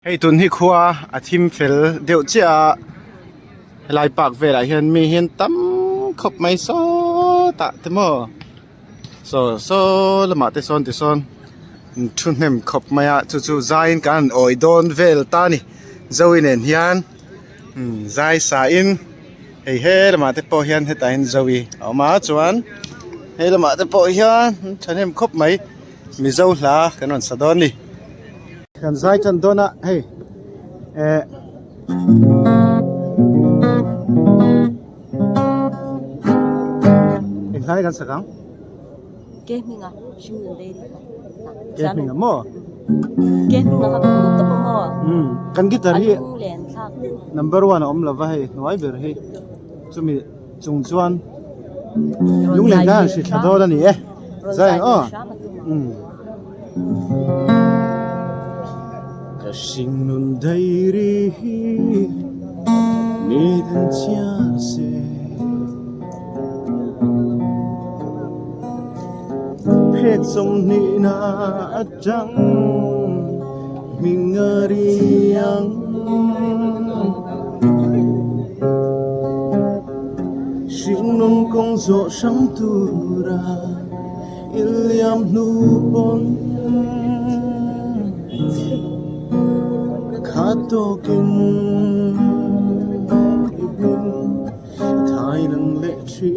Hei tun hi khua a thim fel deuh chia lai pak ve la hian mi hian tam khop mai so ta te mo so lama te son thun hnem khop maya chu zain kan oi don vel ta ni zoin en hian zai sa in hei lama te po hian heta in zowi awma chuan hei lama te po hian thun hnem khop mai mi zo hla kanon sadon ni kan zai chan dona hei em thấy kan sakang ke minga shimna dei ke minga mo ke minga ka ko to mo kan guitar hi len thak number 1 om lova hei noi ber hi chumi chung chuan lung len dan si thado da ni zai ka sing nun dai ri mi den chia se phet som ni na atang mingariang sing nun kong zo sang tu ra iliam nu pon khatokin ibin thai nang le chi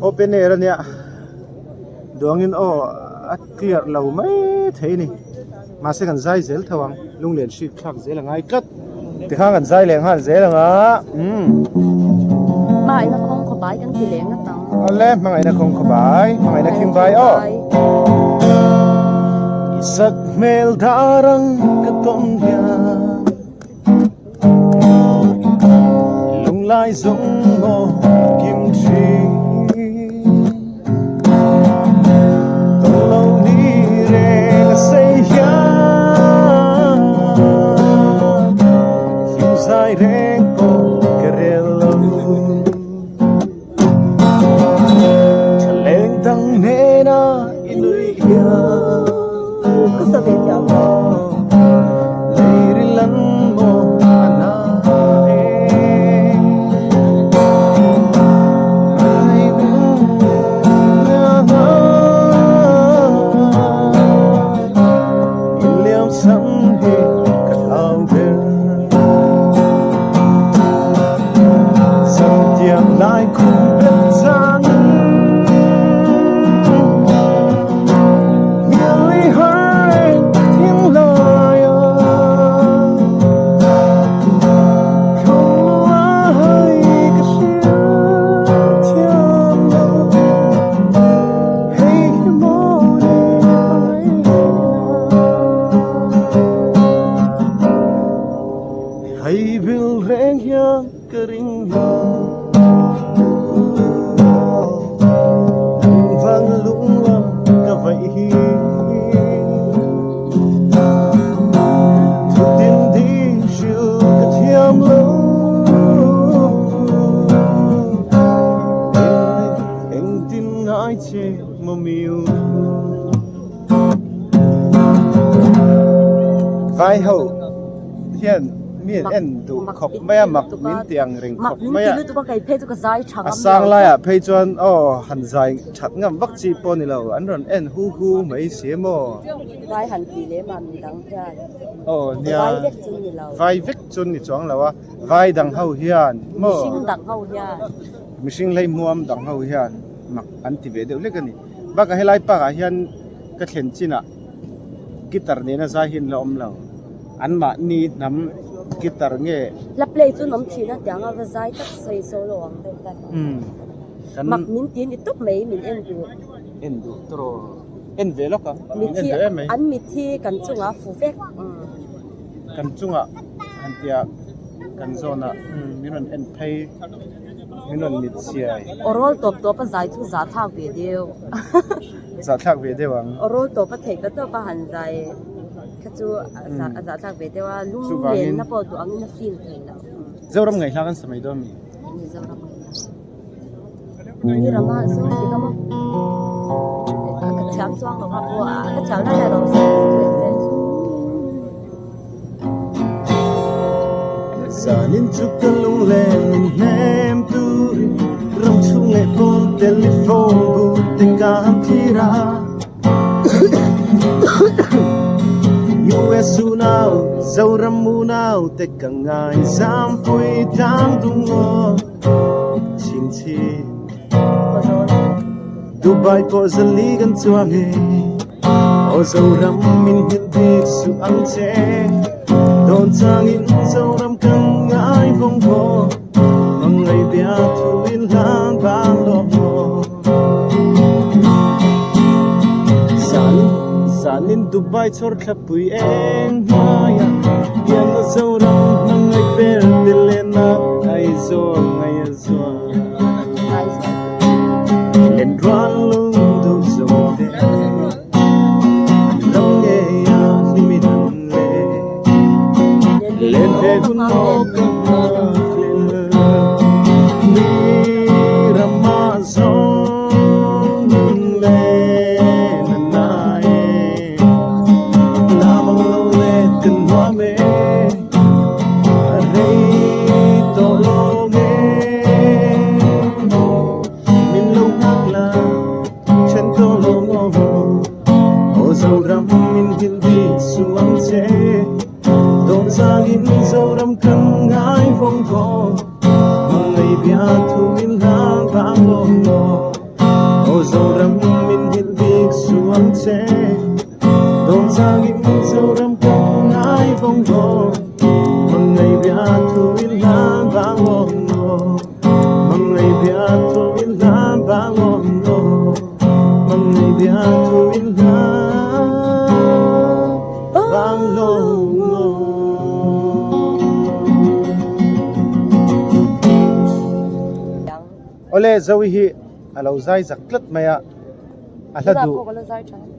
open air ania duangin at clear lo mai thei ni ma se kan zai zel thawang lunglen shi thak zel ngai kat ti kha kan zai leng hal zel nga mai na khong kho bai kan ti leng na tang ale mangai na khong kho bai mangai na king bai isak mel darang katon ya lung lai zong mo kim chi che mo miu vai ho hian miền en du khop maya mak min tiang ring khop maya tu ba kai phe tu ka zai chang asang la ya phei chuan o han zai that ngam vak chi pon ni lo an ron en hu mai se mo vai han ti le ma mi dang hian o nia vai vek chun ni lo vai vek chun ni chong lawa vai dang ho hian mo sing dang ho hian mishing lei muam dang ho hian mak an ti ve deuh le kani ba ka helai pa ka hian ka thlen china gitar ne na za hin lo om lo an ma ni nam gitar nge la play chu nom thi na tiang a va zai tak sei so lo ang de kan mak min tin ni tuk mai min en du tro en ve lo ka mi en thi ve mai an mi thi kan chunga fu vek kan chunga an tia kan zona minon en phei minon mit siai orol top top a zai chu za thak ve deu za thak ve dewang orol top a thei ka to pa han zai ka chu za thak ve dewa lung len na po tu ang na feel thei la zoram ngai hlangan samai do mi ni za ra ni rama so ti ka mo ka cham chuang lo ha po ka cham na la ro sa ve che sanin chukal lung len nem tu ram chung le pon telephone bu te kam thira US now zoram mu now te ka ngai zam pui dang dung ngo ching chi Dubai po zali gan chuang he o zoram min hil dik su ang che don chang in zoram kan ngai vong ko mang ngai bia thu in lang bang lo sanin Dubai chor khapui eng maya yan na zoram mang ngai ber dilena ai zo ngai zo len ran lung du zo te ram nge ya limitan le len ve kun mo kan ma len ni ramazon le na e la mo le kan wa me re to lo me min lo hak la chen to lo ngo o zoram min hil di su ang che don sang in zoram kan ngai vong vo ngai bia thu min lang bang lo no o zoram min hil di su ang che don sang in zoram kan ngai vong vo ngai bia thu min lang bang lo no ngai bia thu min lang bang lo no ngai bia thu min lang bang lo no ole zawi hi alo zai zaklat maya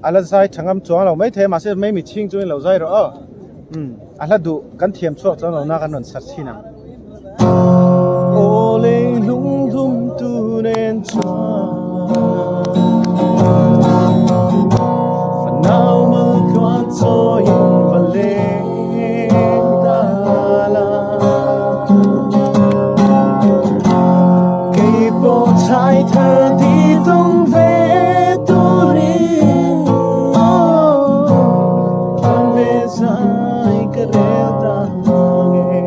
ala zai thangam chuang lo mai the ma se mai mi ching chuin lo zai ro ala du kan thiam chuak chuang lo na kan non sat thina ole lung dum tu nen cha fanau ma kwan so yin vale dala kei po chai tha di tong ve tu ri kan ve sai ka re da nge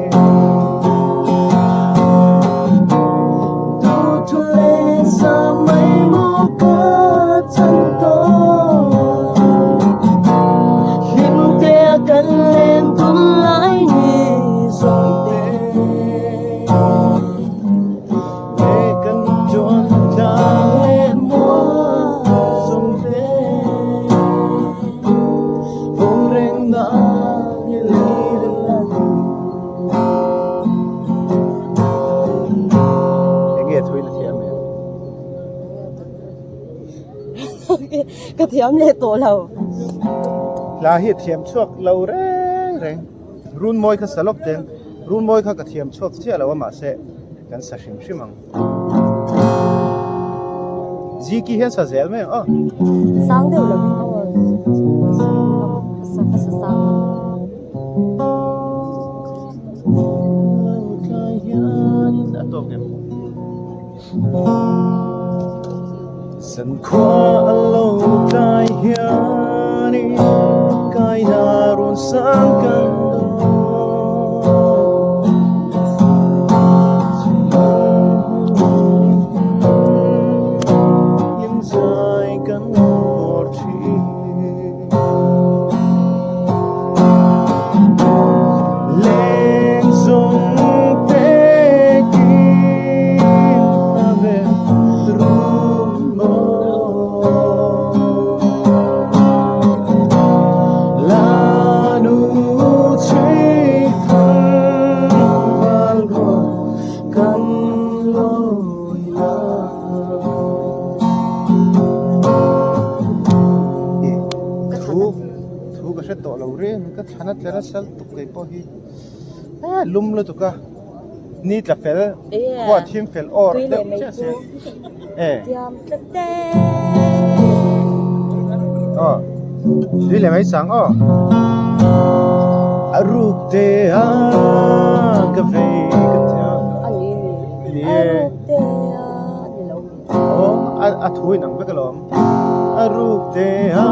tu tu le sa mai mo ka chan to him te kan len tum lai ni so te le kan chon cha le mo song te vong reng da ye li de la nghe thôi là thiam ka thiam le to lo la hi thiam chuak lo reng run moi kha salok teng run moi kha ka thiam chuak chia lo ma se kan sa shim shimang gì kia hết sao dễ mấy sáng đều là sáng đã tốt em sân khoa lâu cai hiani cai darun sang căn Hana tera sal tukai po hi lum lo tuka ni tla fel kwa thim fel or de cha se tiam tete đi le mai sang aruk te a ka ve ka ta ani aruk te a a thui nang ve ka lom aruk te a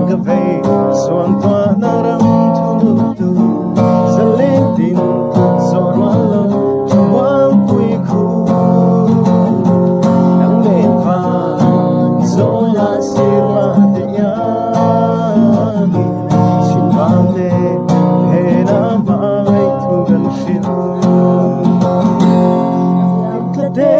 ka ve suan tua na ram thu tu salentin sorwalo chwang pui khu nang le fa zola sirma te ya simbale hena mai thu gan shin te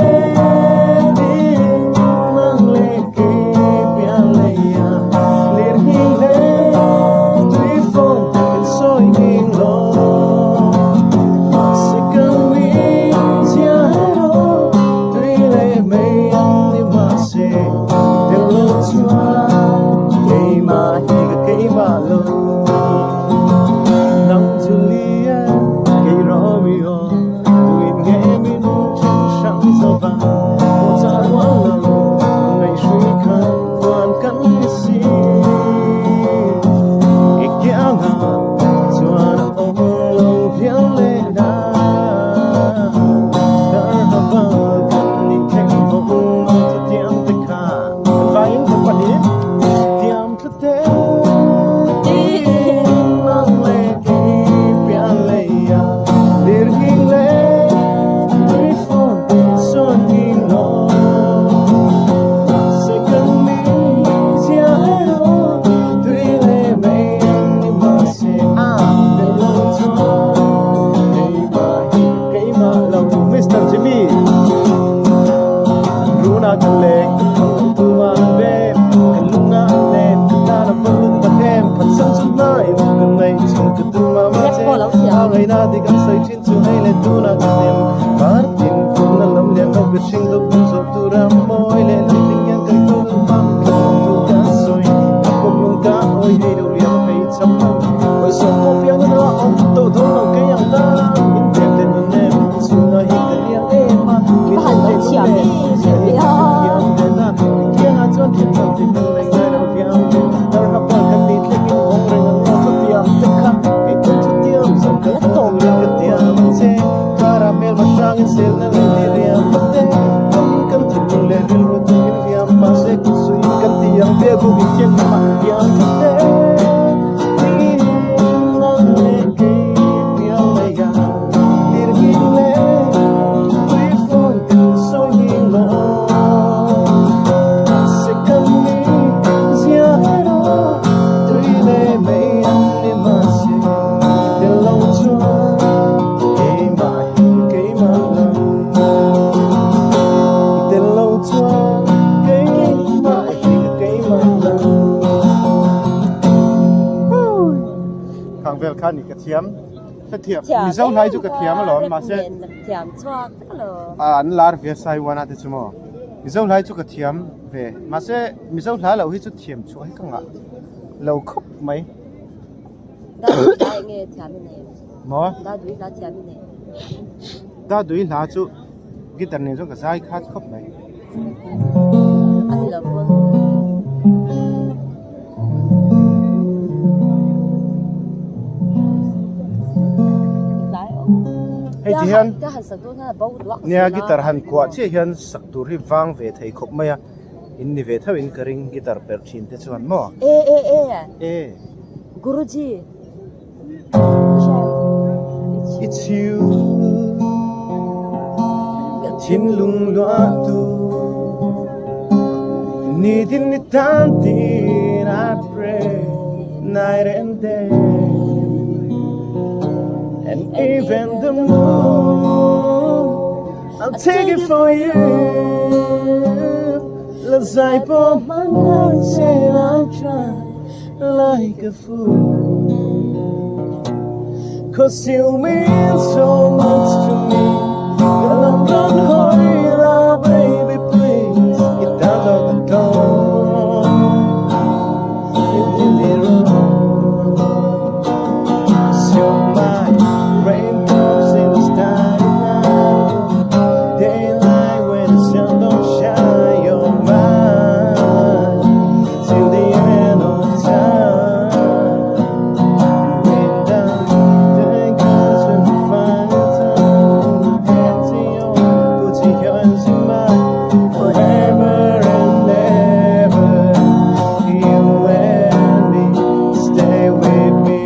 khăn thì cái thiếm mi dâu này chú cái thiếm mà lỏm mà sẽ thiếm choạc lờ anh làm việc sai quan à thế chứ mà mi dâu này chú cái thiếm về mà sẽ mi dâu này là huy chú thiếm chú hay không ạ lâu khóc mấy đã nghe thiếm này mà đã đuổi đã thiếm này đã đuổi là chú cái tận này chú cái sai khát khóc mấy ai là vâng lại Hey Tihan cái hành sắc tôi là bao loạn nia guitar han kwa che hian sak tur hi wang ve thei khop maya in ni ve thau in karing guitar per thin te chuan mo e Guruji it's you thin lung loa tu ni din ni tan tin I pray night and day and even the moon I'll take it for you Let's I pour my nights and I'll try like a fool 'Cause you mean so much to me And I'm not hurry now baby please Get out of the door In the room 'Cause you're my rainbows in the sky Daylight when the sun don't shine You're mine Till the end of time Rain down the glass when we find the time Hands in your, put your hands in mine Forever and ever You and me, stay with me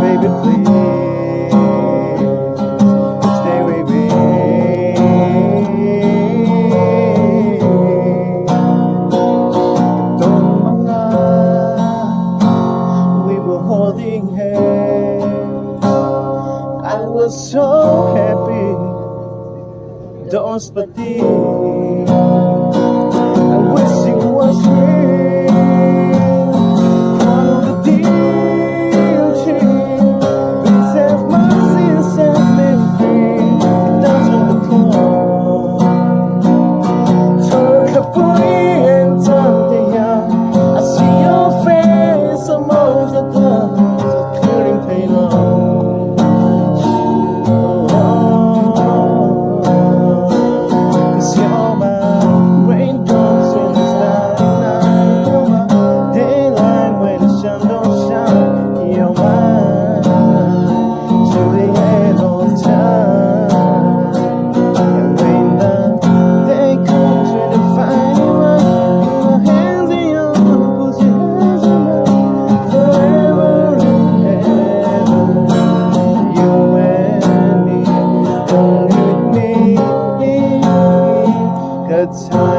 Baby please Stay with me We were holding hands I was so happy Don't spati I wish it was real All of the deal change Please have mercy and set me free Down on the floor Took a body and turned it out I see your face amongst the clouds Clearing pain Cause you're my raindrops in the starry night You're my daylight when the sun don't shine You're mine till the end of time And when the day comes when you find it right Put your hands in your, put your hands in mine Forever and ever You and me, don't leave me Good time